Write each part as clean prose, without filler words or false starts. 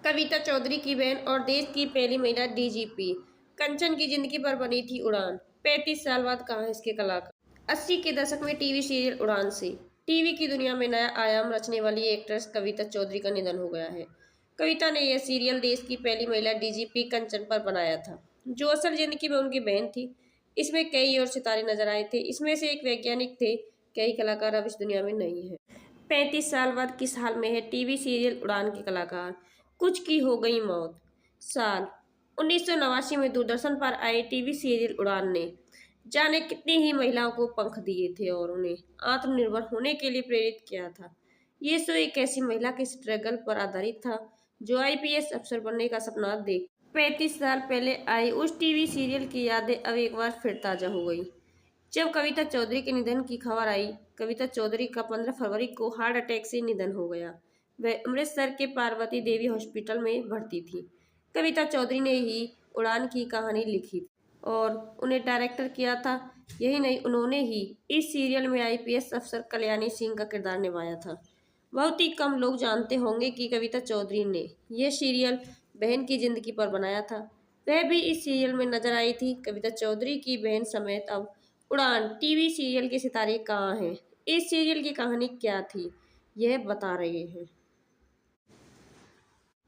कविता चौधरी की बहन और देश की पहली महिला डीजीपी। कंचन की जिंदगी पर बनी थी उड़ान। 35 साल बाद कहाँ है इसके कलाकार। 80 के दशक में टीवी सीरियल उड़ान से टीवी की दुनिया में नया आयाम रचने वाली एक्ट्रेस कविता चौधरी का निधन हो गया है। कविता ने यह सीरियल देश की पहली महिला डीजीपी कंचन पर बनाया था, जो असल जिंदगी में उनकी बहन थी। इसमें कई और सितारे नजर आए थे। इसमें से एक वैज्ञानिक थे। कई कलाकार अब इस दुनिया में नहीं है। 35 साल बाद किस हाल में है टीवी सीरियल उड़ान के कलाकार। कुछ की हो गई मौत। साल 1989 में दूरदर्शन पर आए टीवी सीरियल उड़ान ने जाने कितनी ही महिलाओं को पंख दिए थे और उन्हें आत्मनिर्भर होने के लिए प्रेरित किया था। ये शो एक ऐसी महिला के स्ट्रगल पर आधारित था जो आईपीएस अफसर बनने का सपना देख 35 साल पहले आई उस टीवी सीरियल की यादें अब एक बार फिर ताजा हो गई। जब कविता चौधरी के निधन की खबर आई। कविता चौधरी का 15 फरवरी को हार्ट अटैक से निधन हो गया। वह अमृतसर के पार्वती देवी हॉस्पिटल में भर्ती थी। कविता चौधरी ने ही उड़ान की कहानी लिखी और उन्हें डायरेक्टर किया था। यही नहीं, उन्होंने ही इस सीरियल में आईपीएस अफसर कल्याणी सिंह का किरदार निभाया था। बहुत ही कम लोग जानते होंगे कि कविता चौधरी ने यह सीरियल बहन की जिंदगी पर बनाया था। वह भी इस सीरियल में नजर आई थी। कविता चौधरी की बहन समेत अब उड़ान टीवी सीरियल के सितारे कहाँ हैं, इस सीरियल की कहानी क्या थी, यह बता रहे हैं।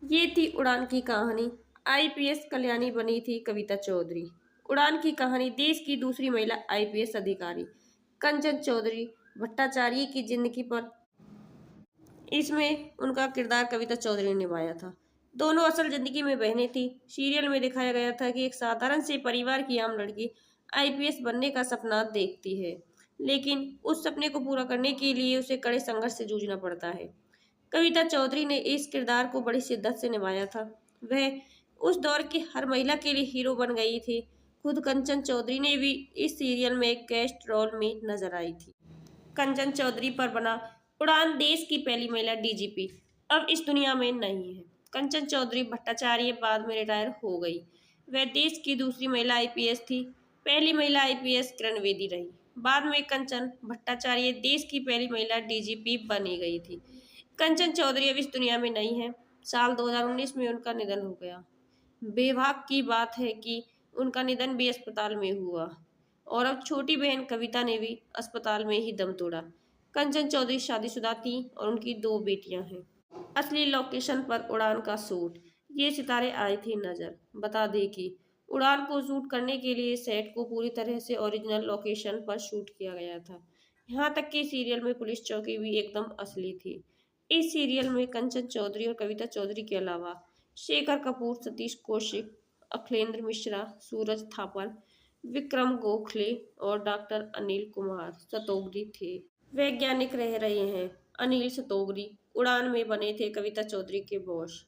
ये थी उड़ान की कहानी। आईपीएस कल्याणी बनी थी कविता चौधरी। उड़ान की कहानी देश की दूसरी महिला आईपीएस अधिकारी कंचन चौधरी भट्टाचार्य की जिंदगी पर। इसमें उनका किरदार कविता चौधरी ने निभाया था। दोनों असल जिंदगी में बहनें थी। सीरियल में दिखाया गया था कि एक साधारण से परिवार की आम लड़की आईपीएस बनने का सपना देखती है, लेकिन उस सपने को पूरा करने के लिए उसे कड़े संघर्ष से जूझना पड़ता है। कविता चौधरी ने इस किरदार को बड़ी शिद्दत से निभाया था। वह उस दौर की हर महिला के लिए हीरो बन गई थी। खुद कंचन चौधरी ने भी इस सीरियल में एक गेस्ट रोल में नजर आई थी। कंचन चौधरी पर बना उड़ान देश की पहली महिला डीजीपी अब इस दुनिया में नहीं है। कंचन चौधरी भट्टाचार्य बाद में रिटायर हो गई। वह देश की दूसरी महिला आईपीएस थी। पहली महिला आईपीएस किरण बेदी रही। बाद में कंचन भट्टाचार्य देश की पहली महिला डीजीपी बनी गई थी। कंचन चौधरी अब इस दुनिया में नहीं है। साल 2019 में उनका निधन हो गया। बेभाग की बात है कि उनका निधन भी अस्पताल में हुआ और अब छोटी बहन कविता ने भी अस्पताल में ही दम तोड़ा। कंचन चौधरी शादीशुदा थी और उनकी 2 बेटियां हैं। असली लोकेशन पर उड़ान का शूट। ये सितारे आए थे नजर। बता दें कि उड़ान को शूट करने के लिए सेट को पूरी तरह से ओरिजिनल लोकेशन पर शूट किया गया था। यहाँ तक कि सीरियल में पुलिस चौकी भी एकदम असली थी। इस सीरियल में कंचन चौधरी और कविता चौधरी के अलावा शेखर कपूर, सतीश कौशिक, अखिलेंद्र मिश्रा, सूरज थापर, विक्रम गोखले और डॉक्टर अनिल कुमार सतोगरी थे। वैज्ञानिक रह रहे हैं। अनिल सतोगरी उड़ान में बने थे कविता चौधरी के बॉस।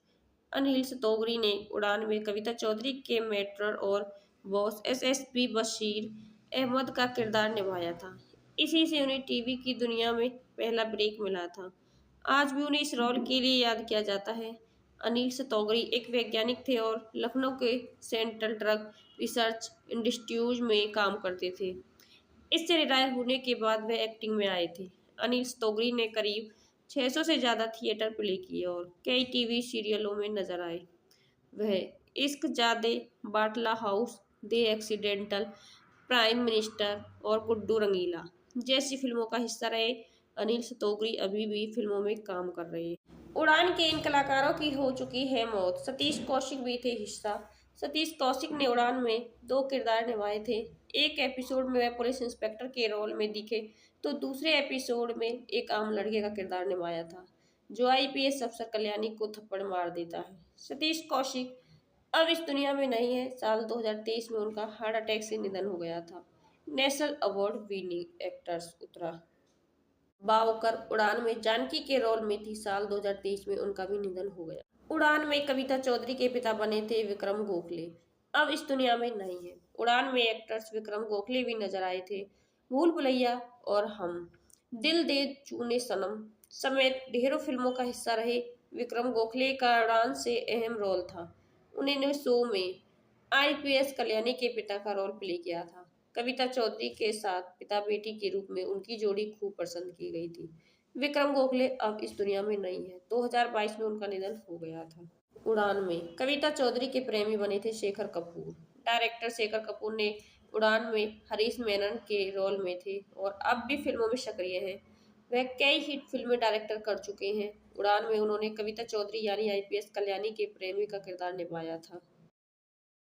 अनिल सतोगरी ने उड़ान में कविता चौधरी के मेट्रर और बॉस एसएसपी बशीर अहमद का किरदार निभाया था। इसी से उन्हें टीवी की दुनिया में पहला ब्रेक मिला था। आज भी उन्हें इस रोल के लिए याद किया जाता है। अनिल सतोगरी एक वैज्ञानिक थे और लखनऊ के सेंट्रल ड्रग रिसर्च इंस्टीट्यूट में काम करते थे। इससे रिटायर होने के बाद वह एक्टिंग में आए थे। अनिल सतोगरी ने करीब 600 से ज़्यादा थिएटर प्ले किए और कई टीवी सीरियलों में नजर आए। वह Ishaqzaade, Batla House, The Accidental, Prime Minister और गुड्डू रंगीला जैसी फिल्मों का हिस्सा रहे। अनिल सतोगरी अभी भी फिल्मों में काम कर रहे हैं। उड़ान के इन कलाकारों की हो चुकी है मौत। सतीश कौशिक भी थे हिस्सा। सतीश कौशिक ने उड़ान में 2 किरदार निभाए थे। एक एपिसोड में वह पुलिस इंस्पेक्टर के रोल में दिखे तो दूसरे एपिसोड में एक आम लड़के का किरदार निभाया था जो आईपीएस अफसर कल्याणी को थप्पड़ मार देता है। सतीश कौशिक अब इस दुनिया में नहीं है। साल 2023 में उनका हार्ट अटैक से निधन हो गया था। National award winning actors Uttara Baokar Udaan में जानकी के रोल में थी। साल 2023 में उनका भी निधन हो गया। उड़ान में कविता चौधरी के पिता बने थे विक्रम गोखले, अब इस दुनिया में नहीं है। उड़ान में एक्टर्स विक्रम गोखले भी नजर आए थे। भूल भुलैया और हम, दिल दे चूने सनम समेत ढेरों फिल्मों का हिस्सा रहे। विक्रम गोखले का उड़ान से अहम रोल था। उन्होंने शो में आईपीएस कल्याणी के पिता का रोल प्ले किया था। कविता चौधरी के साथ पिता बेटी के रूप में उनकी जोड़ी खूब पसंद की गई थी। विक्रम गोखले अब इस दुनिया में नहीं है। 2022 में उनका निधन हो गया था। उड़ान में कविता चौधरी के प्रेमी बने थे शेखर कपूर। डायरेक्टर शेखर कपूर ने उड़ान में हरीश मेनन के रोल में थे और अब भी फिल्मों में सक्रिय हैं। वह कई हिट फिल्में डायरेक्टर कर चुके हैं। उड़ान में उन्होंने कविता चौधरी यानी आईपीएस कल्याणी के प्रेमी का किरदार निभाया था।